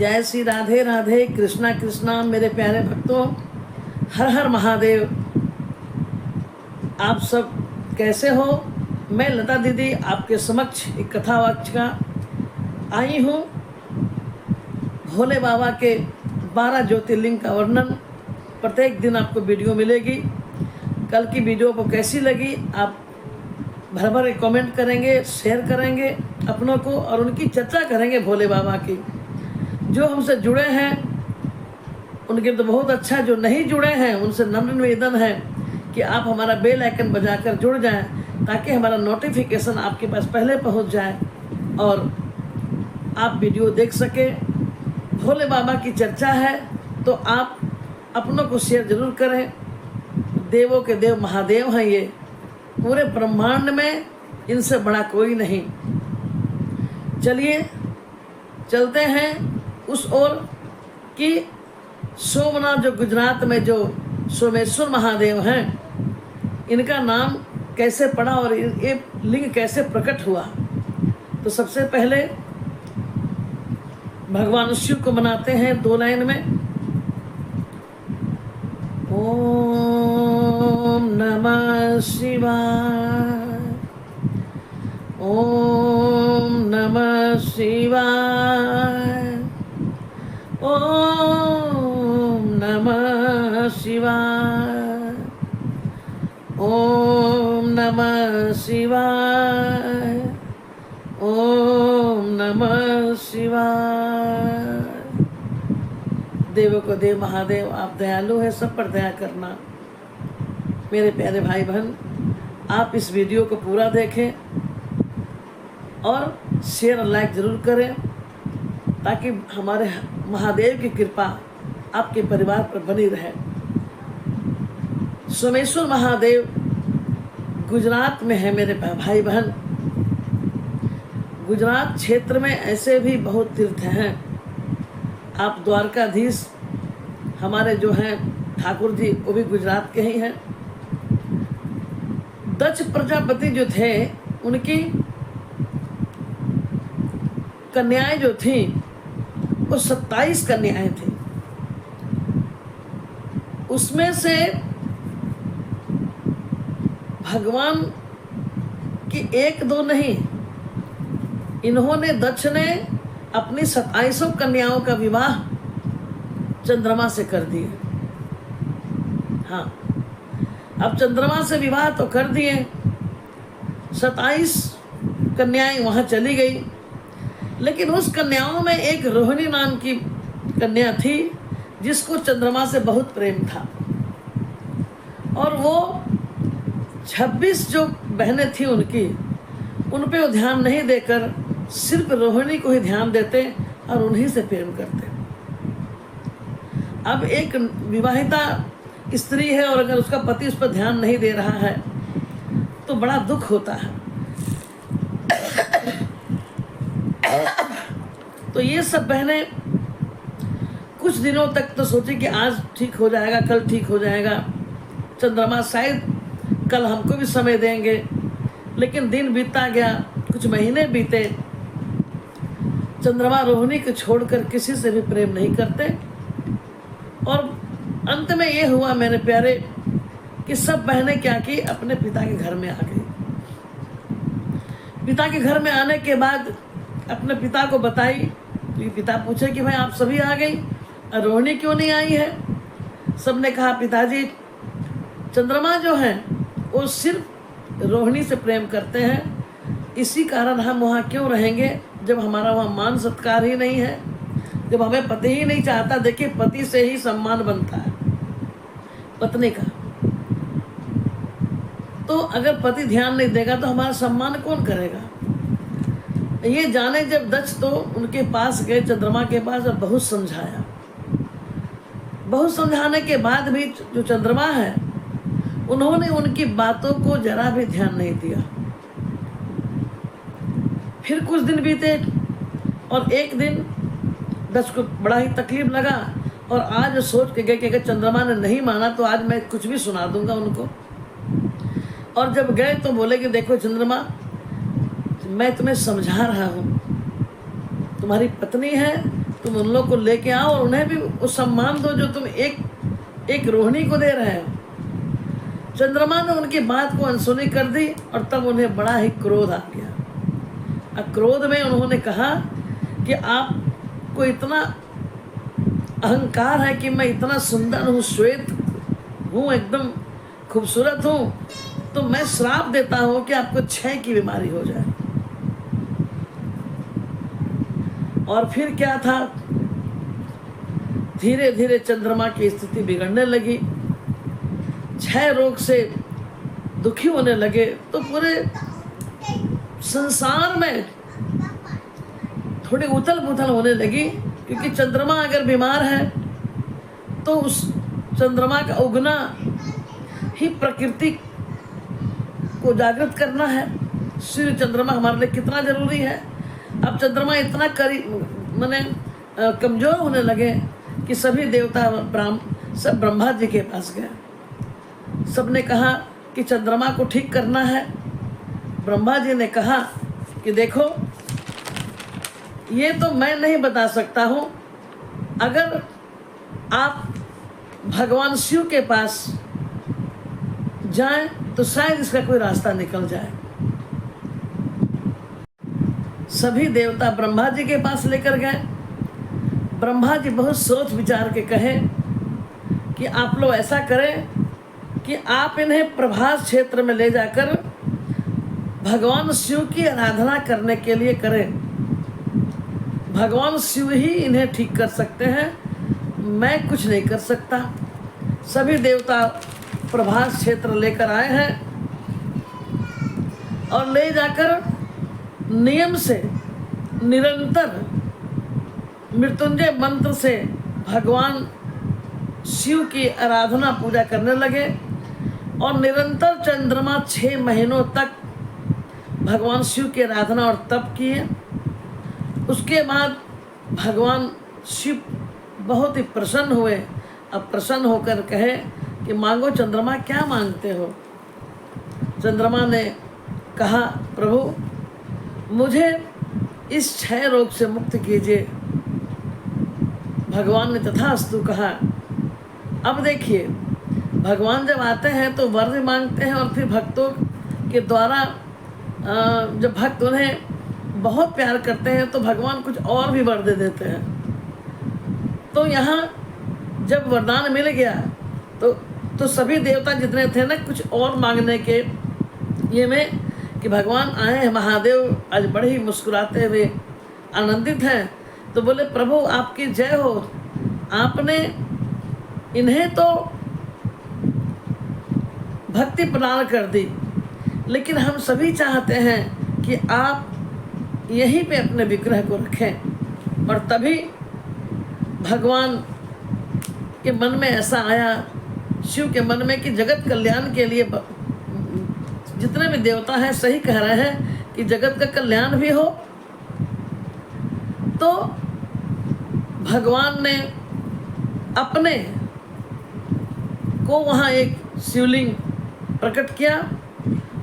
जय श्री राधे राधे, कृष्णा कृष्णा। मेरे प्यारे भक्तों, हर हर महादेव। आप सब कैसे हो? मैं लता दीदी आपके समक्ष एक कथा वाक्य का आई हूँ। भोले बाबा के 12 ज्योतिर्लिंग का वर्णन प्रत्येक दिन आपको वीडियो मिलेगी। कल की वीडियो को कैसी लगी आप भर भर कमेंट करेंगे, शेयर करेंगे अपनों को, और उनकी चर्चा करेंगे भोले बाबा की। जो हमसे जुड़े हैं उनके तो बहुत अच्छा, जो नहीं जुड़े हैं उनसे नम्र निवेदन है कि आप हमारा बेल आइकन बजाकर जुड़ जाएं, ताकि हमारा नोटिफिकेशन आपके पास पहले पहुंच जाए और आप वीडियो देख सकें। भोले बाबा की चर्चा है तो आप अपनों को शेयर जरूर करें। देवों के देव महादेव हैं ये, पूरे ब्रह्मांड में इनसे बड़ा कोई नहीं। चलिए चलते हैं उस ओर कि सोमनाथ जो गुजरात में जो सोमेश्वर महादेव हैं, इनका नाम कैसे पड़ा और ये लिंग कैसे प्रकट हुआ। तो सबसे पहले भगवान शिव को मनाते हैं 2 लाइन में। ओम नमः शिवाय, ओम नमः शिवाय, ओम नमः शिवाय, ओम नमः शिवाय, ओम नमः शिवाय। देवों को देव महादेव, आप दयालु हैं, सब पर दया करना। मेरे प्यारे भाई बहन, आप इस वीडियो को पूरा देखें और शेयर और लाइक जरूर करें, ताकि हमारे महादेव की कृपा आपके परिवार पर बनी रहे। सोमेश्वर महादेव गुजरात में है मेरे भाई बहन। गुजरात क्षेत्र में ऐसे भी बहुत तीर्थ हैं। आप द्वारकाधीश हमारे जो हैं ठाकुर जी, वो भी गुजरात के ही हैं। दक्ष प्रजापति जो थे, उनकी कन्याएं जो थीं वो 27 कन्याएं थीं। उसमें से भगवान की 1-2 नहीं, इन्होंने दक्ष ने अपनी 27 कन्याओं का विवाह चंद्रमा से कर दिए। हाँ, अब चंद्रमा से विवाह तो कर दिए, 27 कन्याएं वहाँ चली गई। लेकिन उस कन्याओं में एक रोहिणी नाम की कन्या थी, जिसको चंद्रमा से बहुत प्रेम था। और वो 26 जो बहनें थी उनकी, उन पे वो ध्यान नहीं देकर सिर्फ रोहिणी को ही ध्यान देते और उन्हीं से प्रेम करते। अब एक विवाहिता स्त्री है और अगर उसका पति उस पर ध्यान नहीं दे रहा है तो बड़ा दुख होता है। तो ये सब बहनें कुछ दिनों तक तो सोची कि आज ठीक हो जाएगा, कल ठीक हो जाएगा, चंद्रमा शायद कल हमको भी समय देंगे। लेकिन दिन बीतता गया, कुछ महीने बीते, चंद्रमा रोहिणी को छोड़कर किसी से भी प्रेम नहीं करते। और अंत में ये हुआ मेरे प्यारे कि सब बहनें क्या की, अपने पिता के घर में आ गई। पिता के घर में आने के बाद अपने पिता को बताई। तो पिता पूछे कि भाई आप सभी आ गई, रोहिणी क्यों नहीं आई है? सबने कहा पिताजी, चंद्रमा जो है वो सिर्फ रोहिणी से प्रेम करते हैं, इसी कारण हम वहाँ क्यों रहेंगे जब हमारा वहाँ मान सत्कार ही नहीं है, जब हमें पति ही नहीं चाहता। देखिए, पति से ही सम्मान बनता है पत्नी का। तो अगर पति ध्यान नहीं देगा तो हमारा सम्मान कौन करेगा? ये जाने जब दक्ष तो उनके पास गए, चंद्रमा के पास, और बहुत समझाया। बहुत समझाने के बाद भी जो चंद्रमा है, उन्होंने उनकी बातों को जरा भी ध्यान नहीं दिया। फिर कुछ दिन बीते और एक दिन दक्ष को बड़ा ही तकलीफ लगा और आज सोच के गए कि अगर चंद्रमा ने नहीं माना तो आज मैं कुछ भी सुना दूंगा उनको। और जब गए तो बोले कि देखो चंद्रमा, मैं तुम्हें समझा रहा हूँ, तुम्हारी पत्नी है तुम उन लोग को लेके आओ और उन्हें भी वो सम्मान दो जो तुम एक रोहिणी को दे रहे हो। चंद्रमा ने उनकी बात को अनसुनी कर दी और तब उन्हें बड़ा ही क्रोध आ गया। क्रोध में उन्होंने कहा कि आपको इतना अहंकार है कि मैं इतना सुंदर हूँ, श्वेत हूँ, एकदम खूबसूरत हूँ, तो मैं श्राप देता हूँ कि आपको क्षय की बीमारी हो जाए। और फिर क्या था, धीरे धीरे चंद्रमा की स्थिति बिगड़ने लगी, क्षय रोग से दुखी होने लगे। तो पूरे संसार में थोड़ी उथल पुथल होने लगी, क्योंकि चंद्रमा अगर बीमार है तो उस चंद्रमा का उगना ही प्रकृति को जागृत करना है। सूर्य चंद्रमा हमारे लिए कितना जरूरी है। अब चंद्रमा इतना कमजोर होने लगे कि सभी देवता सब ब्रह्मा जी के पास गए। सबने कहा कि चंद्रमा को ठीक करना है। ब्रह्मा जी ने कहा कि देखो, ये तो मैं नहीं बता सकता हूँ, अगर आप भगवान शिव के पास जाएं तो शायद इसका कोई रास्ता निकल जाए। सभी देवता ब्रह्मा जी के पास लेकर गए। ब्रह्मा जी बहुत सोच विचार के कहे कि आप लोग ऐसा करें कि आप इन्हें प्रभास क्षेत्र में ले जाकर भगवान शिव की आराधना करने के लिए करें। भगवान शिव ही इन्हें ठीक कर सकते हैं, मैं कुछ नहीं कर सकता। सभी देवता प्रभास क्षेत्र लेकर आए हैं और ले जाकर नियम से निरंतर मृत्युंजय मंत्र से भगवान शिव की आराधना पूजा करने लगे। और निरंतर चंद्रमा 6 महीनों तक भगवान शिव की आराधना और तप किए। उसके बाद भगवान शिव बहुत ही प्रसन्न हुए। अब प्रसन्न होकर कहे कि मांगो चंद्रमा, क्या मांगते हो। चंद्रमा ने कहा, प्रभु मुझे इस क्षय रोग से मुक्त कीजिए। भगवान ने तथास्तु कहा। अब देखिए, भगवान जब आते हैं तो वर भी मांगते हैं और फिर भक्तों के द्वारा जब भक्त उन्हें बहुत प्यार करते हैं तो भगवान कुछ और भी वर दे देते हैं। तो यहाँ जब वरदान मिल गया तो सभी देवता जितने थे ना, कुछ और मांगने के ये में कि भगवान आए हैं। महादेव आज बड़े ही मुस्कुराते हुए आनंदित हैं। तो बोले, प्रभु आपकी जय हो, आपने इन्हें तो भक्ति प्रदान कर दी, लेकिन हम सभी चाहते हैं कि आप यहीं पे अपने विग्रह को रखें। और तभी भगवान के मन में ऐसा आया, शिव के मन में, कि जगत कल्याण के लिए जितने भी देवता हैं सही कह रहे हैं कि जगत का कल्याण भी हो। तो भगवान ने अपने को वहाँ एक शिवलिंग प्रकट किया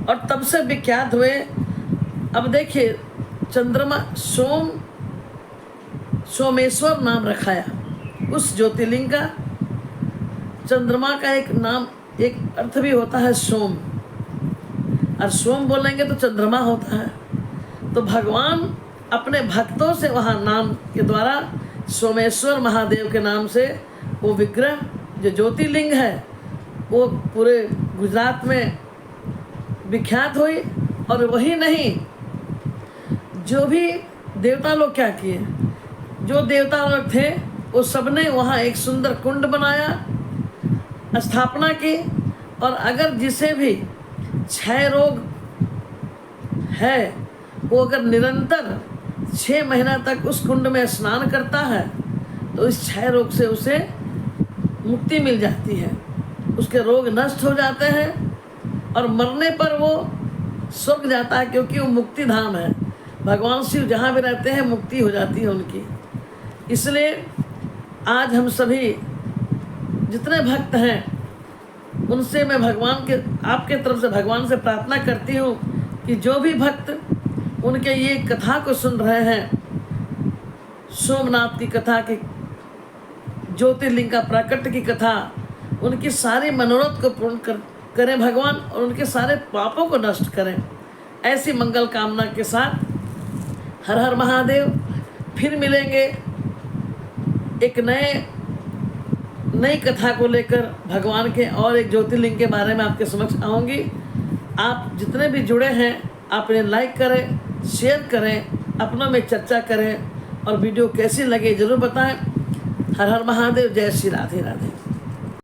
और तब से विख्यात हुए। अब देखिए, चंद्रमा सोमेश्वर नाम रखाया उस ज्योतिर्लिंग का। चंद्रमा का एक नाम, एक अर्थ भी होता है सोम, और सोम बोलेंगे तो चंद्रमा होता है। तो भगवान अपने भक्तों से वहाँ नाम के द्वारा सोमेश्वर महादेव के नाम से वो विग्रह जो ज्योतिर्लिंग है वो पूरे गुजरात में विख्यात हुई। और वही नहीं, जो भी देवता लोग क्या किए, जो देवता लोग थे वो सबने वहाँ एक सुंदर कुंड बनाया, स्थापना की। और अगर जिसे भी क्षय रोग है वो अगर निरंतर 6 महीना तक उस कुंड में स्नान करता है तो इस क्षय रोग से उसे मुक्ति मिल जाती है, उसके रोग नष्ट हो जाते हैं और मरने पर वो स्वर्ग जाता है, क्योंकि वो मुक्ति धाम है। भगवान शिव जहाँ भी रहते हैं मुक्ति हो जाती है उनकी। इसलिए आज हम सभी जितने भक्त हैं उनसे मैं भगवान के, आपके तरफ से भगवान से प्रार्थना करती हूँ कि जो भी भक्त उनके ये कथा को सुन रहे हैं, सोमनाथ की कथा की, ज्योतिर्लिंग का प्राकट्य की कथा, उनकी सारी मनोरथ को पूर्ण करें भगवान, और उनके सारे पापों को नष्ट करें। ऐसी मंगल कामना के साथ हर हर महादेव। फिर मिलेंगे एक नई कथा को लेकर भगवान के, और एक ज्योतिर्लिंग के बारे में आपके समक्ष आऊँगी। आप जितने भी जुड़े हैं आप इन्हें लाइक करें, शेयर करें, अपनों में चर्चा करें, और वीडियो कैसी लगे ज़रूर बताएं। हर हर महादेव। जय श्री राधे राधे।